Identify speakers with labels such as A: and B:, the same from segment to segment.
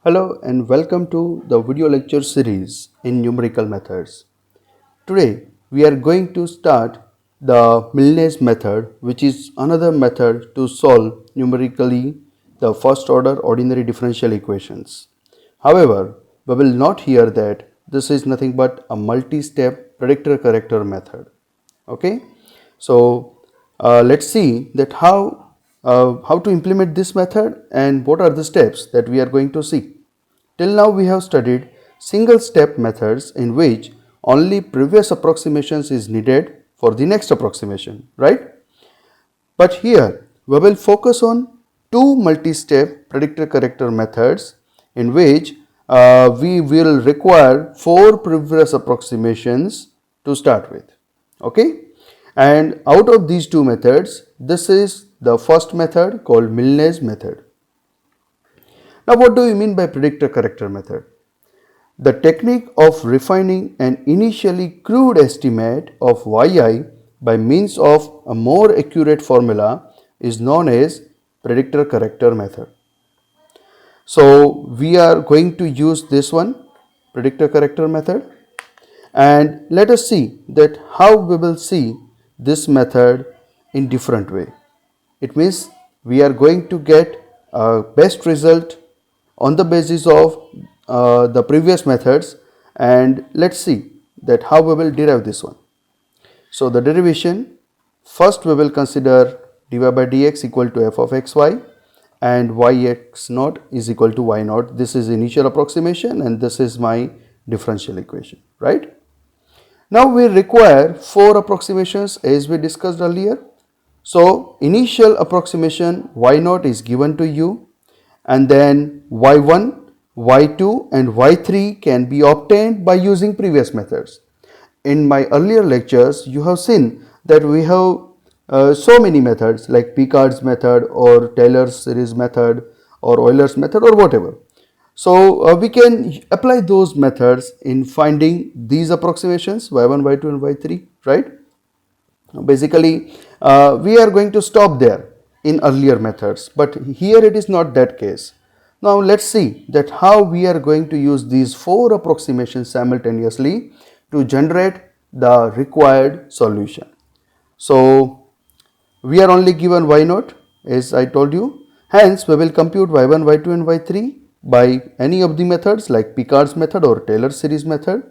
A: Hello and welcome to the video lecture series in numerical methods. Today we are going to start the Milne'S method, which is another method to solve numerically the first order ordinary differential equations. However, we will not hear that this is nothing but a multi-step predictor-corrector method. Okay, so let's see that how to implement this method and what are the steps that we are going to see. Till now we have studied single step methods in which only previous approximations is needed for the next approximation, right? But here we will focus on two multi-step predictor-corrector methods in which we will require 4 previous approximations to start with. Okay, and out of these two methods, this is the first method called Milne'S method. Now what do you mean by predictor-corrector method? The technique of refining an initially crude estimate of yi by means of a more accurate formula is known as predictor-corrector method. So we are going to use this one, predictor-corrector method, and let us see that how we will see this method in different way. It means we are going to get a best result on the basis of the previous methods, and let's see that how we will derive this one. So the derivation, first we will consider dy by dx equal to f of xy and yx naught is equal to y naught. This is initial approximation and this is my differential equation, right? Now we require 4 approximations as we discussed earlier. So initial approximation y naught is given to you, and then y1, y2 and y3 can be obtained by using previous methods. In my earlier lectures you have seen that we have so many methods like Picard's method or Taylor's series method or Euler's method or whatever. So we can apply those methods in finding these approximations y1, y2 and y3, right? Basically we are going to stop there in earlier methods, but here it is not that case. Now let's see that how we are going to use these 4 approximations simultaneously to generate the required solution. So we are only given y naught as I told you, hence we will compute y1, y2 and y3 by any of the methods like Picard's method or Taylor's series method.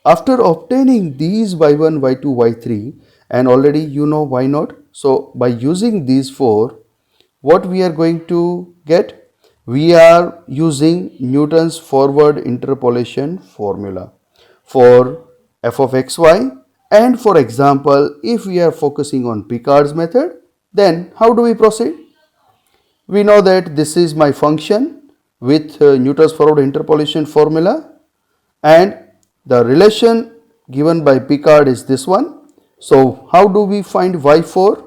A: After obtaining these y1, y2, y3, and already you know y naught, so by using these 4, what we are going to get? We are using Newton's forward interpolation formula for f of xy, and for example if we are focusing on Picard's method, then how do we proceed? We know that this is my function with Newton's forward interpolation formula, and the relation given by Picard is this one. So how do we find y4?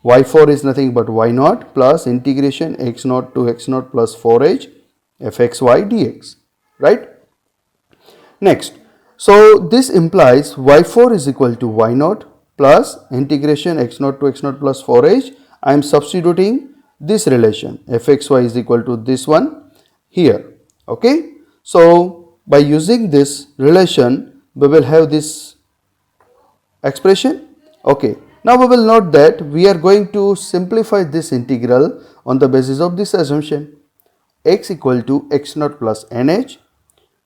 A: y4 is nothing but y naught plus integration x naught to x naught plus 4h fxy dx, right? Next, so this implies y4 is equal to y naught plus integration x naught to x naught plus 4h. I am substituting this relation fxy is equal to this one here, okay? So by using this relation we will have this expression, okay? Now we will note that we are going to simplify this integral on the basis of this assumption x equal to x naught plus nh,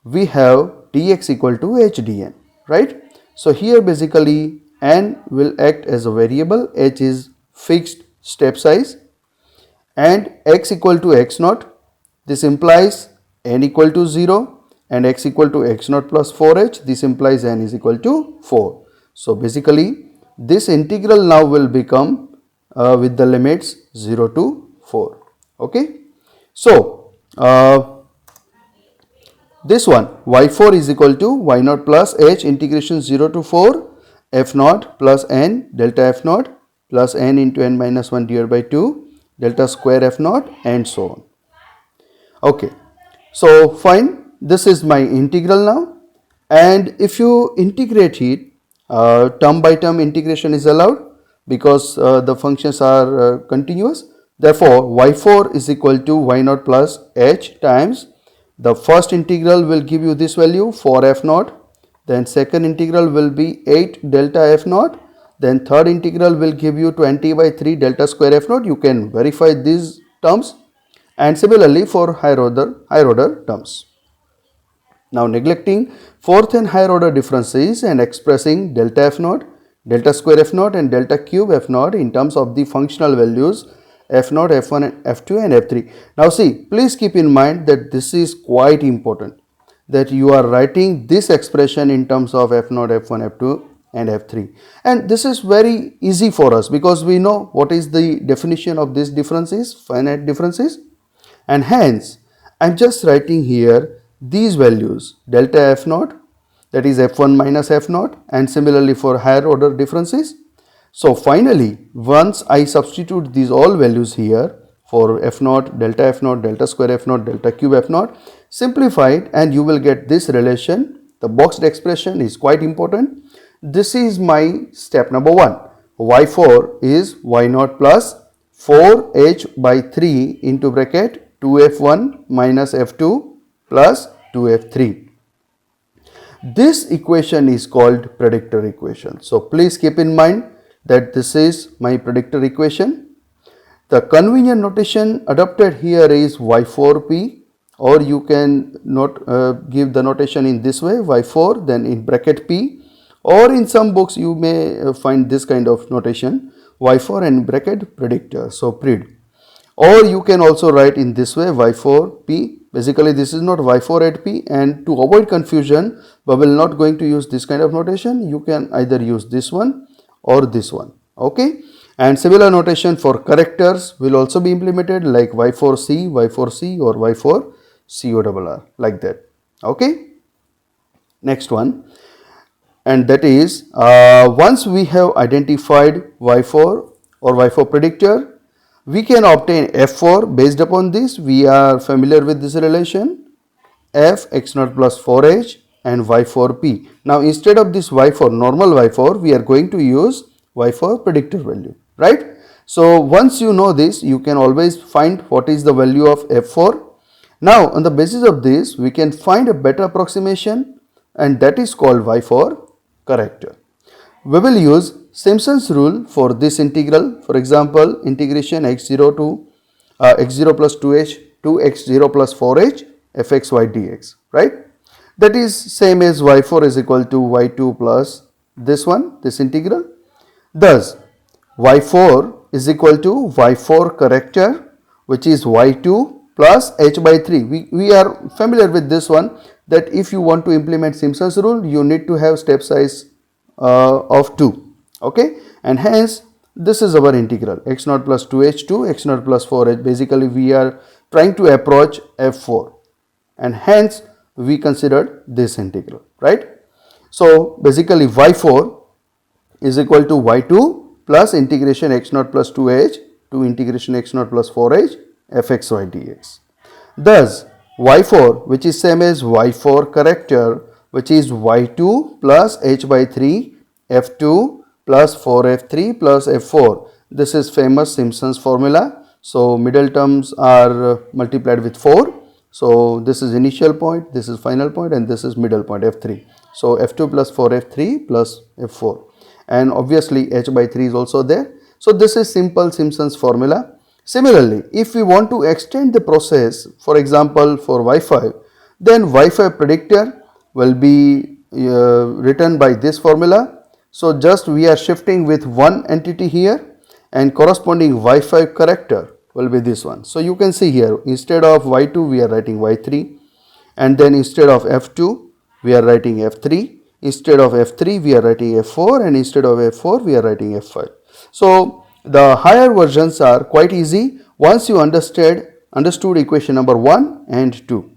A: we have dx equal to h dn, right? So here basically n will act as a variable, h is fixed step size, and x equal to x naught, this implies n equal to 0, and x equal to x naught plus 4h, this implies n is equal to 4. So basically this integral now will become with the limits 0 to 4, okay? So this one y4 is equal to y naught plus h integration 0 to 4 f naught plus n delta f naught plus n into n minus 1 divided by 2 delta square f naught and so on, okay? So fine, this is my integral now, and if you integrate it, term by term integration is allowed because the functions are continuous. Therefore y4 is equal to y naught plus h times The first integral will give you this value 4 f naught, then second integral will be 8 delta f naught, then third integral will give you 20 by 3 delta square f naught. You can verify these terms, and similarly for higher order terms. Now neglecting fourth and higher order differences and expressing delta f naught, delta square f naught and delta cube f naught in terms of the functional values f naught, f1 and f2 and f3. Now see, please keep in mind that this is quite important, that you are writing this expression in terms of f naught, f1, f2 and f3, and this is very easy for us because we know what is the definition of these differences, finite differences, and hence I am just writing here these values delta f naught, that is f1 minus f naught, and similarly for higher order differences. So finally, once I substitute these all values here for f naught, delta square f naught, delta cube f naught, simplify it and you will get this relation. The boxed expression is quite important. This is my step number 1. y4 is y naught plus 4h by 3 into bracket 2f1 minus f2 plus 2f3. This equation is called predictor equation. So please keep in mind that this is my predictor equation. The convenient notation adopted here is y4p, or you can give the notation in this way, y4 then in bracket p, or in some books you may find this kind of notation, y4 and bracket predictor, so pred. Or you can also write in this way, y4p. Basically this is not y4 at p, and to avoid confusion we will not going to use this kind of notation. You can either use this one or this one, okay. And similar notation for correctors will also be implemented, like y4c, y4c or y4corr, like that, okay. Next one, and that is once we have identified y4 or y4 predictor, we can obtain f4 based upon this. We are familiar with this relation, f x naught plus 4h and y4p. Now instead of this y4, normal y4, we are going to use y4 predictor value, right? So once you know this, you can always find what is the value of f4. Now on the basis of this, we can find a better approximation, and that is called y4 corrector. We will use Simpsons rule for this integral. For example, integration x0 to x0 plus 2h to x0 plus 4h fxy dx, right? That is same as y4 is equal to y2 plus this one, this integral. Thus, y4 is equal to y4 corrector, which is y2 plus h by 3. We are familiar with this one, that if you want to implement Simpsons rule, you need to have step size of 2, okay, and hence this is our integral x naught plus 2h to x naught plus 4h. Basically we are trying to approach f4, and hence we considered this integral, right? So basically y4 is equal to y2 plus integration x naught plus 2h to integration x naught plus 4h fxy dx. Thus y4, which is same as y4 corrector, which is y2 plus h by 3 f2 plus 4f3 plus f4. This is famous Simpsons formula. So middle terms are multiplied with 4. So this is initial point, this is final point, and this is middle point f3. So f2 plus 4f3 plus f4, and obviously h by 3 is also there. So this is simple Simpsons formula. Similarly, if we want to extend the process, for example for y5, then y5 predictor will be written by this formula. So just we are shifting with one entity here, and corresponding y5 corrector will be this one. So you can see here, instead of y2 we are writing y3, and then instead of f2 we are writing f3, instead of f3 we are writing f4, and instead of f4 we are writing f5. So the higher versions are quite easy once you understood equation number 1 and 2.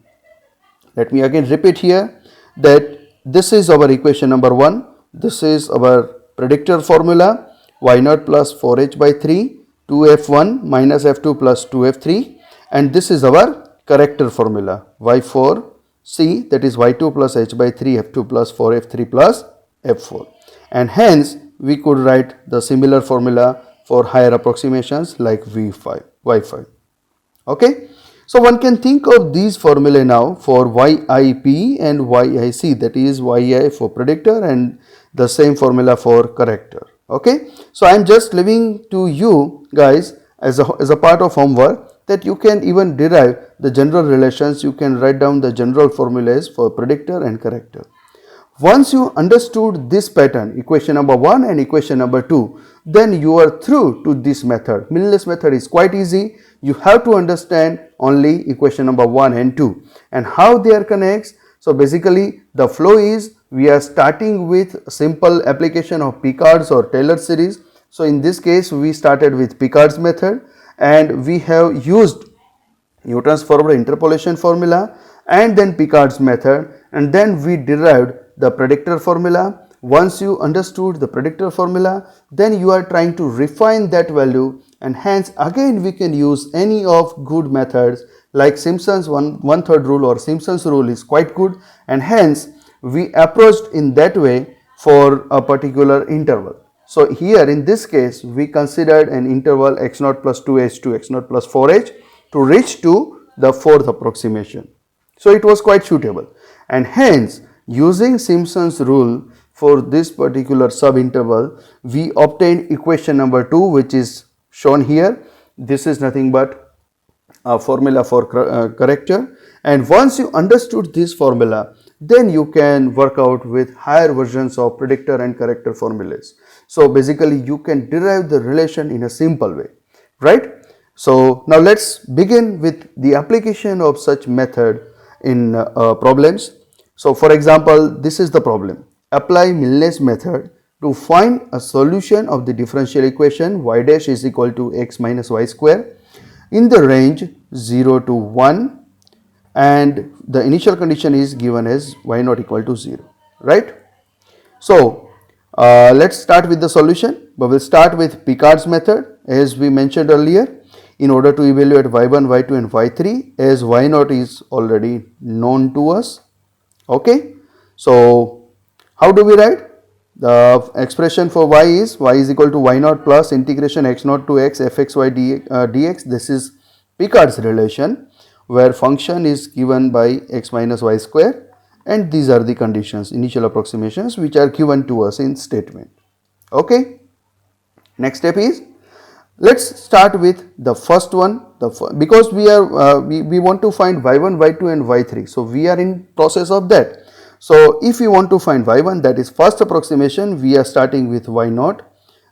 A: Let me again repeat here that this is our equation number 1, this is our predictor formula, y naught plus 4h by 3, 2f1 minus f2 plus 2f3, and this is our corrector formula, y4c, that is y2 plus h by 3 f2 plus 4f3 plus f4, and hence we could write the similar formula for higher approximations like y5. Okay, So one can think of these formulae now for YIP and YIC, that is YI for predictor and the same formula for corrector. Okay, so I am just leaving to you guys as a part of homework that you can even derive the general relations. You can write down the general formulas for predictor and corrector. Once you understood this pattern, equation number 1 and equation number 2, then you are through to this method. Milne's method is quite easy. You have to understand only equation number 1 and 2 and how they are connects. So basically the flow is, we are starting with simple application of Picard's or Taylor series. So in this case we started with Picard's method and we have used Newton's forward interpolation formula and then Picard's method, and then we derived the predictor formula. Once you understood the predictor formula, then you are trying to refine that value, and hence again we can use any of good methods like Simpsons one-third rule or Simpsons rule is quite good, and hence we approached in that way for a particular interval. So here in this case we considered an interval x0 plus 2h to x0 plus 4h to reach to the fourth approximation. So it was quite suitable, and hence using Simpson's rule for this particular subinterval we obtained equation number 2, which is shown here. This is nothing but a formula for corrector, and once you understood this formula, then you can work out with higher versions of predictor and corrector formulas. So basically you can derive the relation in a simple way, right? So now let's begin with the application of such method in problems. So for example, this is the problem. Apply Milne's method to find a solution of the differential equation y dash is equal to x minus y square in the range 0 to 1, and the initial condition is given as y not equal to 0, right? So let's start with the solution, but we'll start with Picard's method as we mentioned earlier. In order to evaluate y1, y2 and y3, as y0 is already known to us. Okay, so how do we write? The expression for y is equal to y0 plus integration x0 to x fxy dx. This is Picard's relation where function is given by x minus y square, and these are the conditions, initial approximations, which are given to us in statement. Okay, next step is, let's start with the first one, because we are we want to find y1, y2 and y3. So we are in process of that. So if we want to find y1, that is first approximation, we are starting with y0,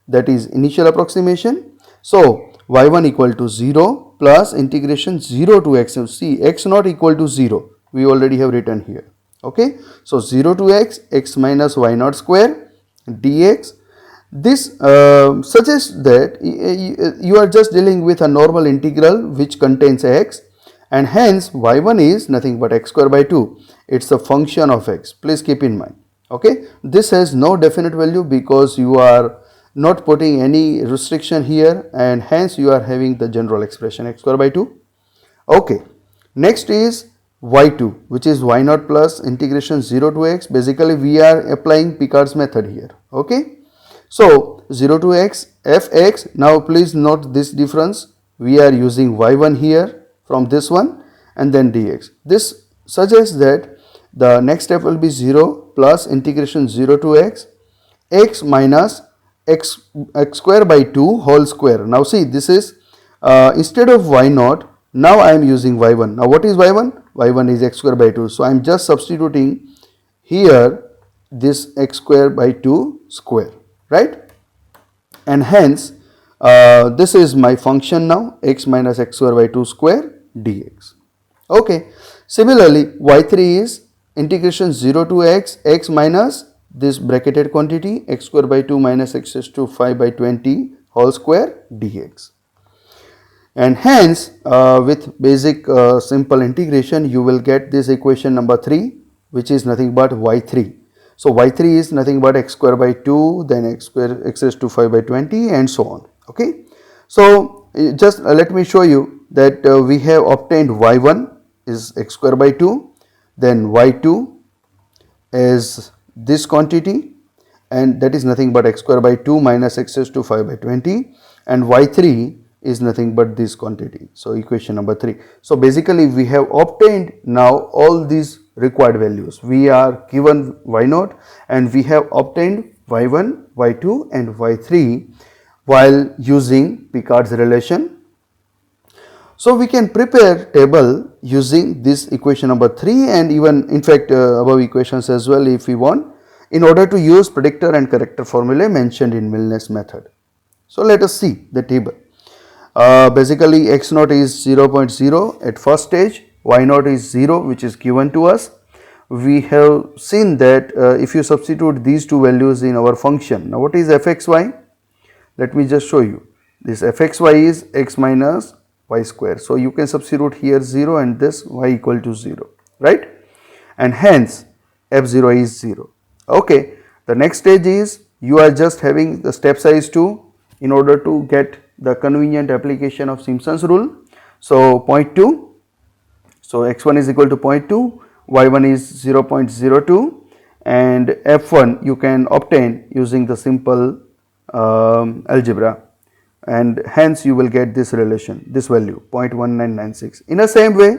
A: that is initial approximation. So y1 equal to 0 plus integration 0 to x. See, x0 equal to 0, we already have written here. Okay, so 0 to x minus y0 square dx. This suggests that you are just dealing with a normal integral which contains x, and hence y1 is nothing but x square by 2. It's a function of x, please keep in mind. Okay, this has no definite value because you are not putting any restriction here, and hence you are having the general expression x square by 2. Okay, next is y2, which is y0 plus integration 0 to x. Basically we are applying Picard's method here. Okay, so 0 to x fx. Now please note this difference, we are using y1 here from this one and then dx. This suggests that the next step will be 0 plus integration 0 to x minus x square by 2 whole square. Now see, this is instead of y0, now I am using y1. Now what is y1? y1 is x square by 2. So I am just substituting here this x square by 2 square, right? And hence this is my function now, x minus x square by 2 square dx. Okay, similarly y3 is integration 0 to x minus this bracketed quantity x square by 2 minus x raised to 5 by 20 whole square dx. And hence with basic simple integration you will get this equation number 3, which is nothing but y3. So y3 is nothing but x square by 2, then x square x raised to 5 by 20 and so on. Okay, so just let me show you that we have obtained y1 is x square by 2, then y2 is this quantity, and that is nothing but x square by 2 minus x raised to 5 by 20, and y3 is nothing but this quantity. So equation number 3. So basically we have obtained now all these required values. We are given y0 and we have obtained y1, y2 and y3 while using Picard's relation. So we can prepare table using this equation number 3 and even in fact above equations as well if we want, in order to use predictor and corrector formulae mentioned in Milne'S method. So let us see the table. Basically x0 is 0.0 at first stage, y0 is 0 which is given to us. We have seen that if you substitute these two values in our function. Now what is fxy? Let me just show you. This fxy is x minus y square. So you can substitute here 0 and this y equal to 0, right? And hence f0 is 0. Okay, the next stage is you are just having the step size 2 in order to get the convenient application of Simpsons rule. So 0.2, so x1 is equal to 0.2, y1 is 0.02 and f1 you can obtain using the simple algebra, and hence you will get this relation, this value 0.1996. In the same way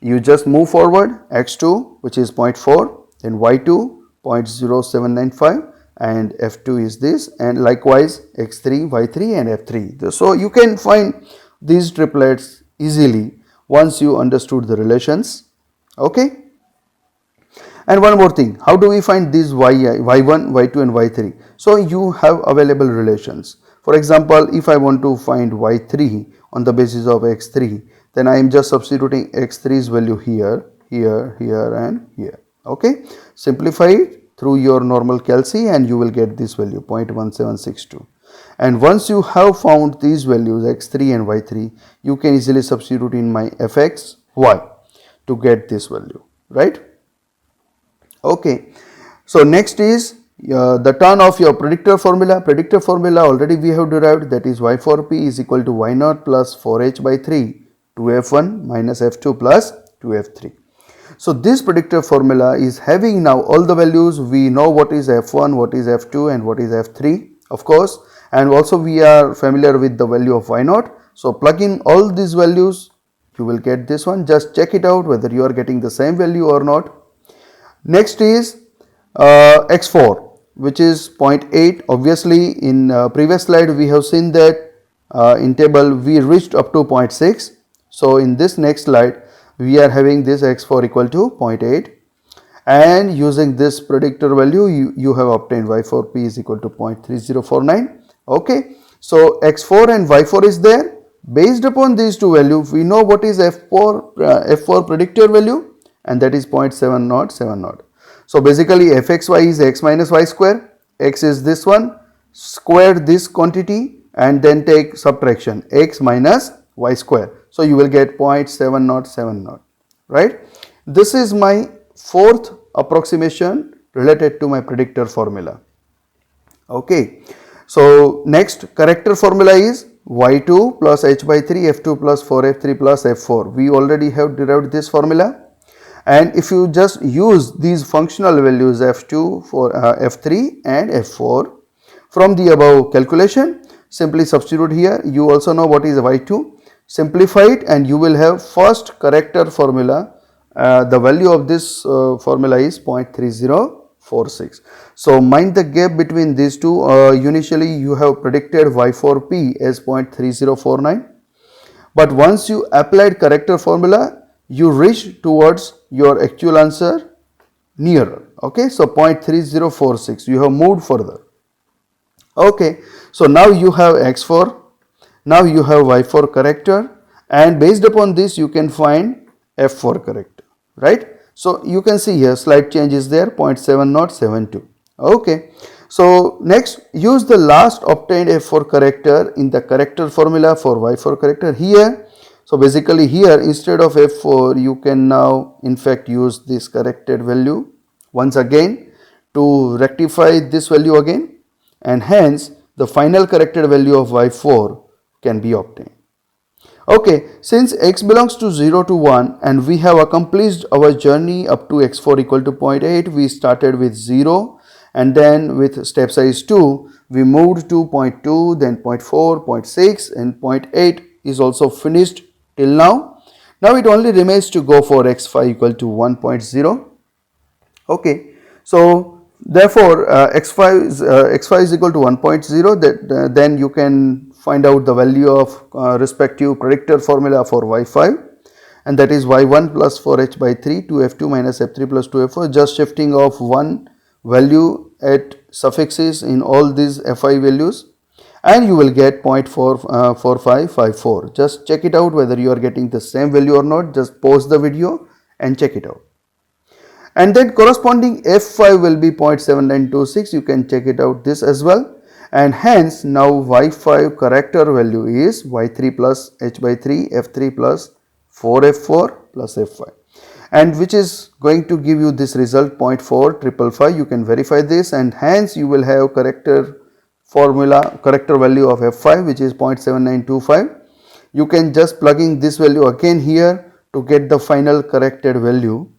A: you just move forward, x2 which is 0.4, then y2 0.0795 and f2 is this, and likewise x3, y3 and f3. So you can find these triplets easily once you understood the relations. Okay. And one more thing, how do we find these y1, y2 and y3? So you have available relations. For example, if I want to find y3 on the basis of x3, then I am just substituting x3's value here, here, here and here. Okay, simplify it through your normal calci and you will get this value 0.1762. And once you have found these values x3 and y3, you can easily substitute in my fx y to get this value, right? Okay, so next is the turn of your predictor formula. Predictor formula already we have derived, that is y4p is equal to y0 plus 4h by 3 2f1 minus f2 plus 2f3. So this predictor formula is having now all the values. We know what is f1, what is f2 and what is f3 of course, and also we are familiar with the value of y0. So plug in all these values, you will get this one. Just check it out whether you are getting the same value or not. Next is x4 which is 0.8. Obviously in previous slide we have seen that in table we reached up to 0.6. So in this next slide we are having this x4 equal to 0.8, and using this predictor value you have obtained y4p is equal to 0.3049. Okay, so x4 and y4 is there. Based upon these two values we know what is f4 predictor value, and that is 0.7070. So basically fxy is x minus y square, x is this one, square this quantity and then take subtraction x minus y square. So you will get 0.7070, right? This is my fourth approximation related to my predictor formula. Okay, so next corrector formula is y2 plus h by 3 f2 plus 4f3 plus f4. We already have derived this formula, and if you just use these functional values f2 for f3 and f4 from the above calculation, simply substitute here. You also know what is y2. Simplify it and you will have first corrector formula. The value of this formula is 0.3046. So mind the gap between these two. Initially you have predicted y4p as 0.3049, but once you applied corrector formula you reach towards your actual answer nearer. Okay, so 0.3046, you have moved further. Okay, so now you have x4. Now you have y4 corrector, and based upon this you can find f4 corrector, right? So you can see here slight change is there, 0.7072. Okay, so next use the last obtained f4 corrector in the corrector formula for y4 corrector here. So basically here instead of f4 you can now in fact use this corrected value once again to rectify this value again, and hence the final corrected value of y4 can be obtained. Okay, since x belongs to 0 to 1 and we have accomplished our journey up to x4 equal to 0.8, we started with 0 and then with step size 2 we moved to 0.2, then 0.4, 0.6 and 0.8 is also finished till now. Now it only remains to go for x5 equal to 1.0. Okay, so therefore x5 is equal to 1.0. That then you can find out the value of respective predictor formula for y5, and that is y1 plus 4h by 3 2f2 minus f3 plus 2f4, just shifting of one value at suffixes in all these fi values, and you will get 0.4554. Just check it out whether you are getting the same value or not. Just pause the video and check it out. And then corresponding f5 will be 0.7926. You can check it out this as well. And hence now y5 character value is y3 plus h by 3 f3 plus 4f4 plus f5, and which is going to give you this result 0.4555. You can verify this, and hence you will have character value of f5, which is 0.7925. You can just plug in this value again here to get the final corrected value,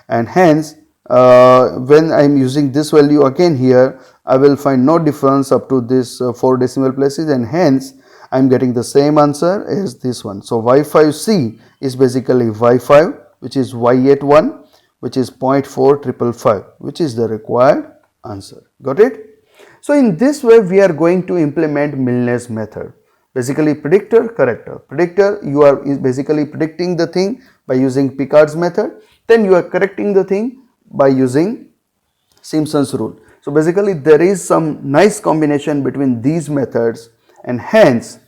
A: and hence when I am using this value again here, I will find no difference up to this 4 decimal places, and hence I am getting the same answer as this one. So y5c is basically y5, which is y81, which is 0.4555, which is the required answer. Got it? So in this way we are going to implement Milne'S method. Basically predictor, corrector. Predictor, you are basically predicting the thing by using Picard's method, then you are correcting the thing by using Simpsons rule. So basically there is some nice combination between these methods, and hence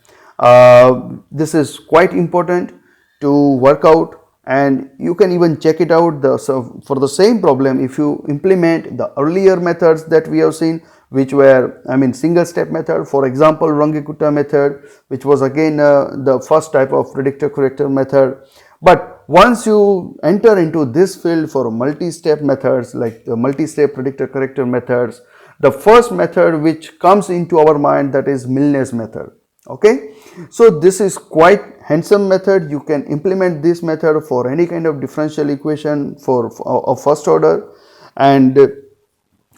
A: this is quite important to work out, and you can even check it out. So for the same problem, if you implement the earlier methods that we have seen, which were single step method, for example Runge-Kutta method, which was again the first type of predictor corrector method. But once you enter into this field for multi-step methods like the multi-step predictor corrector methods, the first method which comes into our mind, that is Milne'S method. Okay, so this is quite handsome method. You can implement this method for any kind of differential equation of first order, and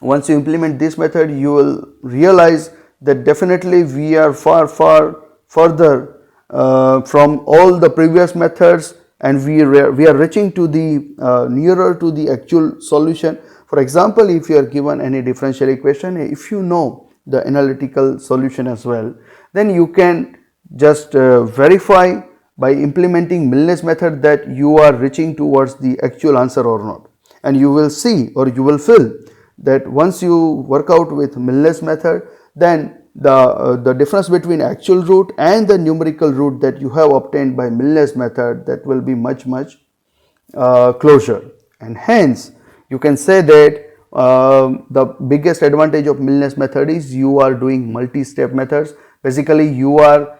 A: once you implement this method, you will realize that definitely we are far further from all the previous methods, and we are reaching to the nearer to the actual solution. For example, if you are given any differential equation, if you know the analytical solution as well, then you can just verify by implementing Milne'S method that you are reaching towards the actual answer or not, and you will see, or you will feel that once you work out with Milne'S method, then the difference between actual root and the numerical root that you have obtained by Milne'S method, that will be much closer, and hence you can say that the biggest advantage of Milne'S method is you are doing multi-step methods. Basically you are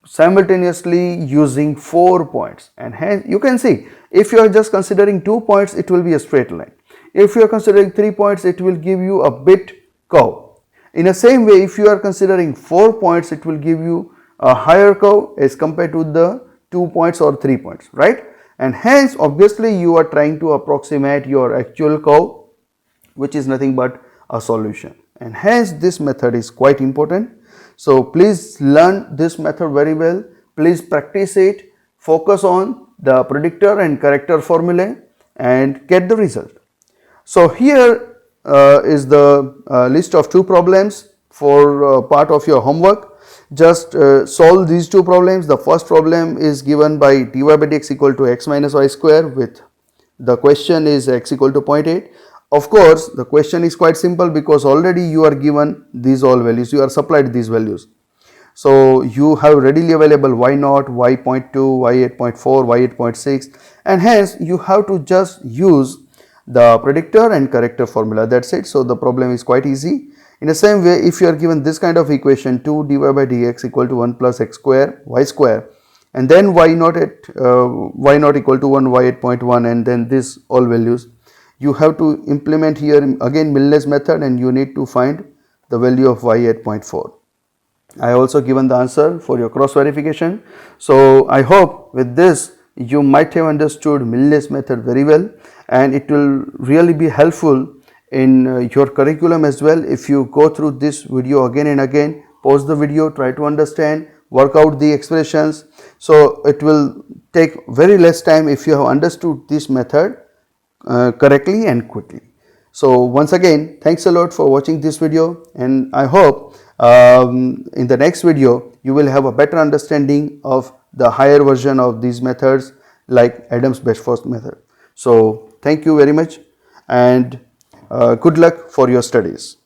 A: simultaneously using 4 points, and hence you can see, if you are just considering 2 points, it will be a straight line. If you are considering 3 points, it will give you a bit curve. In the same way, if you are considering 4 points, it will give you a higher curve as compared to the 2 points or 3 points, right? And hence obviously you are trying to approximate your actual curve, which is nothing but a solution, and hence this method is quite important. So please learn this method very well, please practice it, focus on the predictor and corrector formulae and get the result. So here is the list of 2 problems for part of your homework. Just solve these 2 problems. The first problem is given by dy by dx equal to x minus y square, with the question is x equal to 0.8. Of course, the question is quite simple because already you are given these all values, you are supplied these values. So you have readily available y0, y.2, y8.4, y8.6, and hence you have to just use the predictor and corrector formula, that's it. So the problem is quite easy. In the same way, if you are given this kind of equation, 2 dy by dx equal to 1 plus x square y square, and then y0 equal to 1, y8.1, and then this all values, you have to implement here again Milne'S method, and you need to find the value of y8.4. I also given the answer for your cross verification. So I hope with this you might have understood Milne'S method very well, and it will really be helpful in your curriculum as well. If you go through this video again and again, pause the video, try to understand, work out the expressions, So it will take very less time if you have understood this method correctly and quickly. So once again, thanks a lot for watching this video, and I hope in the next video you will have a better understanding of the higher version of these methods like Adams-Bedford method. So thank you very much, and good luck for your studies.